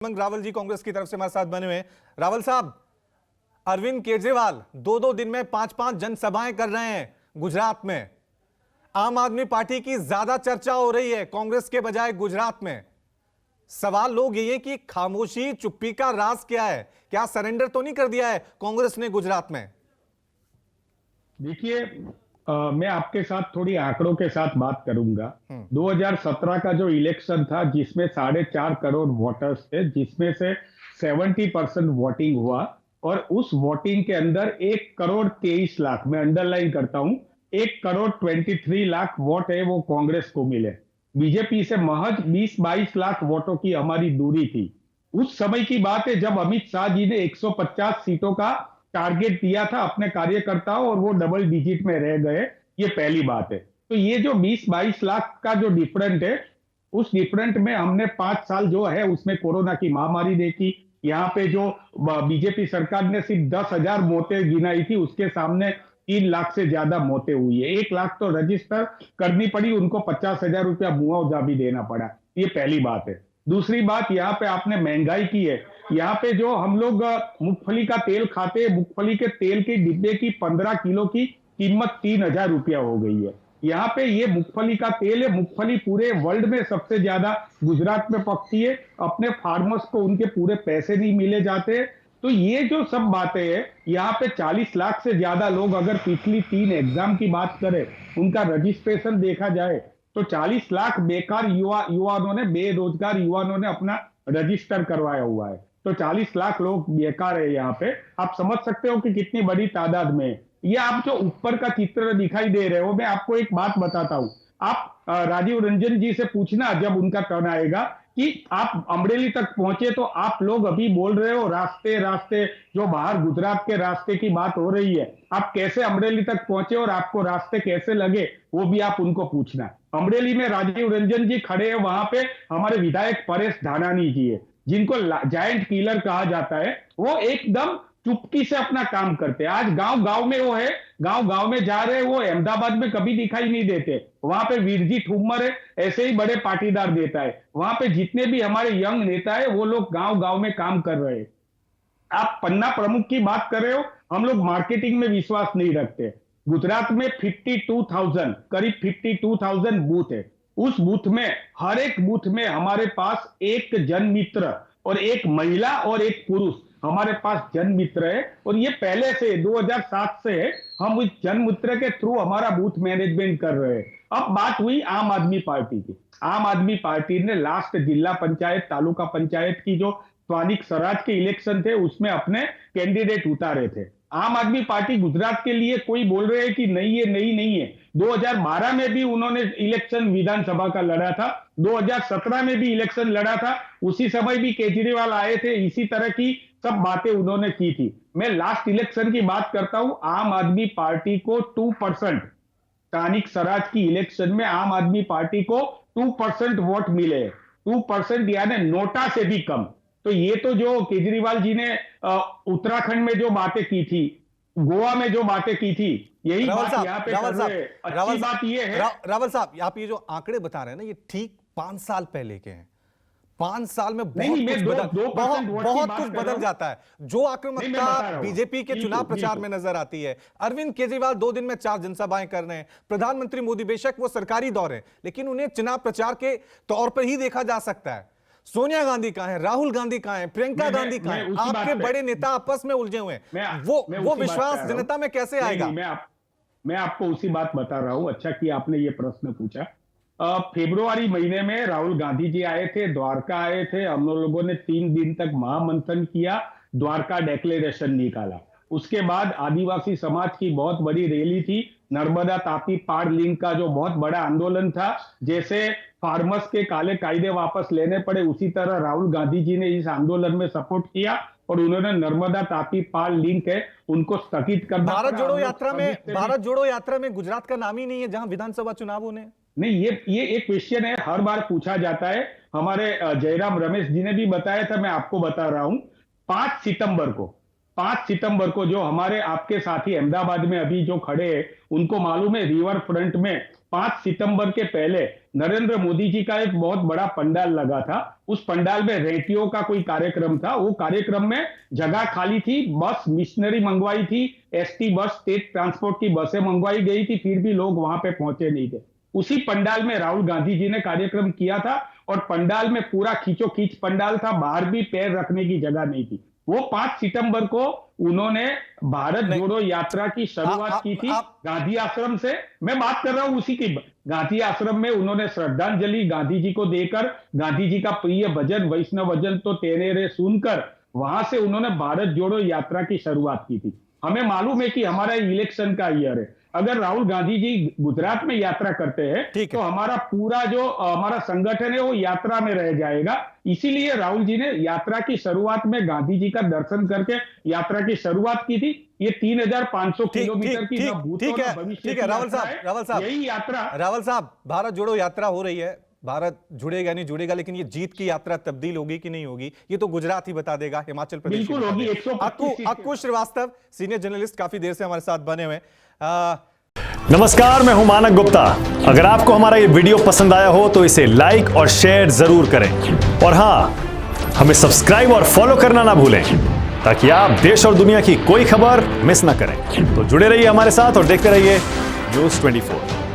रावल जी कांग्रेस की तरफ से हमारे साथ बने हुए हैं। रावल साहब, अरविंद केजरीवाल दो दो दिन में 5-5 जनसभाएं कर रहे हैं गुजरात में। आम आदमी पार्टी की ज्यादा चर्चा हो रही है कांग्रेस के बजाय गुजरात में। सवाल लोग ये है कि खामोशी चुप्पी का राज क्या है? क्या सरेंडर तो नहीं कर दिया है कांग्रेस ने गुजरात में? देखिए, मैं आपके साथ थोड़ी आंकड़ों के साथ बात करूंगा। 2017 का जो इलेक्शन था जिसमें 4.5 करोड़ वोटर्स थे, जिसमें से 70% वोटिंग हुआ, और उस वोटिंग के अंदर 1 करोड़ 23 लाख, मैं अंडरलाइन करता हूं, 1 करोड़ 23 लाख वोट है वो कांग्रेस को मिले। बीजेपी से महज 20-22 लाख वोटों की हमारी दूरी थी। उस समय की बात है जब अमित शाह जी ने 150 सीटों का टारगेट दिया था अपने कार्यकर्ताओं, और वो डबल डिजिट में रह गए। ये पहली बात है। तो ये जो 20-22 लाख का जो डिफरेंट है, उस डिफरेंट में हमने 5 साल जो है उसमें कोरोना की महामारी देखी। यहाँ पे जो बीजेपी सरकार ने सिर्फ 10,000 मौतें गिनाई थी, उसके सामने 3 लाख से ज्यादा मौतें हुई है। 1 लाख तो रजिस्टर करनी पड़ी, उनको 50,000 रुपया मुआवजा भी देना पड़ा। ये पहली बात है। दूसरी बात, यहाँ पे आपने महंगाई की है। यहाँ पे जो हम लोग मूंगफली का तेल खाते हैं, मूंगफली के तेल के डिब्बे की 15 किलो की कीमत 3,000 रुपया हो गई है। यहाँ पे ये मूंगफली का तेल है। मूंगफली पूरे वर्ल्ड में सबसे ज्यादा गुजरात में पकती है। अपने फार्मर्स को उनके पूरे पैसे नहीं मिले जाते। तो ये जो सब बातें हैं, यहाँ पे 40 लाख से ज्यादा लोग, अगर पिछली 3 एग्जाम की बात करें, उनका रजिस्ट्रेशन देखा जाए तो 40 लाख बेकार युवाओं ने, बेरोजगार युवाओं ने अपना रजिस्टर करवाया हुआ है। तो 40 लाख लोग बेकार है यहाँ पे। आप समझ सकते हो कि कितनी बड़ी तादाद में। ये आप जो ऊपर का चित्र दिखाई दे रहे हो, मैं आपको एक बात बताता हूं। आप राजीव रंजन जी से पूछना जब उनका टर्न आएगा कि आप अमरेली तक पहुंचे, तो आप लोग अभी बोल रहे हो रास्ते रास्ते, जो बाहर गुजरात के रास्ते की बात हो रही है। आप कैसे अमरेली तक पहुंचे और आपको रास्ते कैसे लगे, वो भी आप उनको पूछना। अमरेली में राजीव रंजन जी खड़े हैं, वहां पे हमारे विधायक परेश धानानी जी है, जिनको जायंट किलर कहा जाता है। वो एकदम चुपकी से अपना काम करते हैं। आज गांव गांव में वो है, गांव गांव में जा रहे हैं। वो अहमदाबाद में कभी दिखाई नहीं देते। वहां पे वीरजी ठुम्मर है, ऐसे ही बड़े पाटीदार नेता है। वहां पे जितने भी हमारे यंग नेता है, वो लोग गांव गांव में काम कर रहे हैं। आप पन्ना प्रमुख की बात कर रहे हो, हम लोग मार्केटिंग में विश्वास नहीं रखते। गुजरात में 52,000, करीब 52,000 बूथ है। उस बूथ में, हर एक बूथ में हमारे पास एक जनमित्र और एक महिला और एक पुरुष हमारे पास जनमित्र है। और ये पहले से 2007 से है। हम उस जनमित्र के थ्रू हमारा बूथ मैनेजमेंट कर रहे हैं। अब बात हुई आम आदमी पार्टी की। आम आदमी पार्टी ने लास्ट जिला पंचायत, तालुका पंचायत की जो स्थानिक स्वराज के इलेक्शन थे, उसमें अपने कैंडिडेट उतारे थे। आम आदमी पार्टी गुजरात के लिए कोई बोल रहे हैं कि नहीं है, नहीं है। 2012 में भी उन्होंने इलेक्शन विधानसभा का लड़ा था, 2017 में भी इलेक्शन लड़ा था। उसी समय भी केजरीवाल आए थे, इसी तरह की सब बातें उन्होंने की थी। मैं लास्ट इलेक्शन की बात करता हूं। आम आदमी पार्टी को 2%, स्थानिक स्वराज की इलेक्शन में आम आदमी पार्टी को 2% वोट मिले। 2% यानी नोटा से भी कम। तो ये तो जो केजरीवाल जी ने उत्तराखंड में जो बातें की थी, गोवा में जो बातें की थी, यही बात यहाँ पे कर रहे हैं। अच्छी बात ये है, रावल साहब, आप ये जो आंकड़े बता रहे हैं ना, ये ठीक 5 साल पहले के हैं। 5 साल में बहुत कुछ बदल जाता है। जो आक्रामकता बीजेपी के चुनाव प्रचार में नजर आती है, अरविंद केजरीवाल 2 दिन में 4 जनसभाएं कर रहे हैं। प्रधानमंत्री मोदी बेशक वो सरकारी दौरे हैं, लेकिन उन्हें चुनाव प्रचार के तौर पर ही देखा जा सकता है। सोनिया गांधी कहां है, राहुल गांधी कहां है, प्रियंका गांधी कहां है? आपके बड़े नेता आपस में उलझे हुए हैं। वो विश्वास जनता में कैसे आएगा? मैं आपको उसी बात बता रहा हूं। अच्छा कि आपने ये प्रश्न पूछा। फरवरी महीने में राहुल गांधी जी आए थे, द्वारका आए थे। हम लोगों ने 3 दिन तक महामंथन किया, द्वारका डिक्लेरेशन निकाला। उसके बाद आदिवासी समाज की बहुत बड़ी रैली थी। नर्मदा तापी पार लिंक का जो बहुत बड़ा आंदोलन था, जैसे फार्मर्स के काले कायदे वापस लेने पड़े, उसी तरह राहुल गांधी जी ने इस आंदोलन में सपोर्ट किया और उन्होंने नर्मदा तापी पार लिंक है उनको स्थगित कर दिया। भारत जोड़ो यात्रा में गुजरात का नाम ही नहीं है, जहां विधानसभा चुनाव होने। नहीं, ये एक क्वेश्चन है, हर बार पूछा जाता है। हमारे जयराम रमेश जी ने भी बताया था, मैं आपको बता रहा हूं। 5 5 सितंबर को जो हमारे आपके साथी अहमदाबाद में अभी जो खड़े हैं उनको मालूम है, रिवर फ्रंट में 5 सितंबर के पहले नरेंद्र मोदी जी का एक बहुत बड़ा पंडाल लगा था। उस पंडाल में रेटियो का कोई कार्यक्रम था। वो कार्यक्रम में जगह खाली थी, बस मिशनरी मंगवाई थी, एसटी बस, स्टेट ट्रांसपोर्ट की बसें मंगवाई गई थी, फिर भी लोग वहां पे पहुंचे नहीं थे। उसी पंडाल में राहुल गांधी जी ने कार्यक्रम किया था और पंडाल में पूरा खींचोखींच पंडाल था, बाहर भी पैर रखने की जगह नहीं थी। वो 5 सितंबर को उन्होंने भारत जोड़ो यात्रा की शुरुआत की थी गांधी आश्रम से। मैं बात कर रहा हूं उसी की। गांधी आश्रम में उन्होंने श्रद्धांजलि गांधी जी को देकर, गांधी जी का प्रिय भजन वैष्णव भजन तो तेरे रे सुनकर, वहां से उन्होंने भारत जोड़ो यात्रा की शुरुआत की थी। हमें मालूम है कि हमारा इलेक्शन का ईयर है। अगर राहुल गांधी जी गुजरात में यात्रा करते हैं तो हमारा पूरा जो हमारा संगठन है वो यात्रा में रह जाएगा। इसीलिए राहुल जी ने यात्रा की शुरुआत में गांधी जी का दर्शन करके यात्रा की शुरुआत की थी। ये 3500 किलोमीटर की ठीक है रावल साहब, यही यात्रा, रावल साहब, भारत जोड़ो यात्रा हो रही है, भारत जुड़ेगा नहीं जुड़ेगा, लेकिन ये जीत की यात्रा तब्दील होगी कि नहीं होगी ये तो गुजरात ही बता देगा, हिमाचल प्रदेश बिल्कुल होगी। अक्कू श्रीवास्तव सीनियर जर्नलिस्ट काफी देर से हमारे साथ बने हुए। नमस्कार, मैं हूं मानक गुप्ता। अगर आपको हमारा ये वीडियो पसंद आया हो तो इसे लाइक और शेयर जरूर करें, और हां, हमें सब्सक्राइब और फॉलो करना ना भूलें ताकि आप देश और दुनिया की कोई खबर मिस ना करें। तो जुड़े रहिए हमारे साथ और देखते रहिए न्यूज़ 24।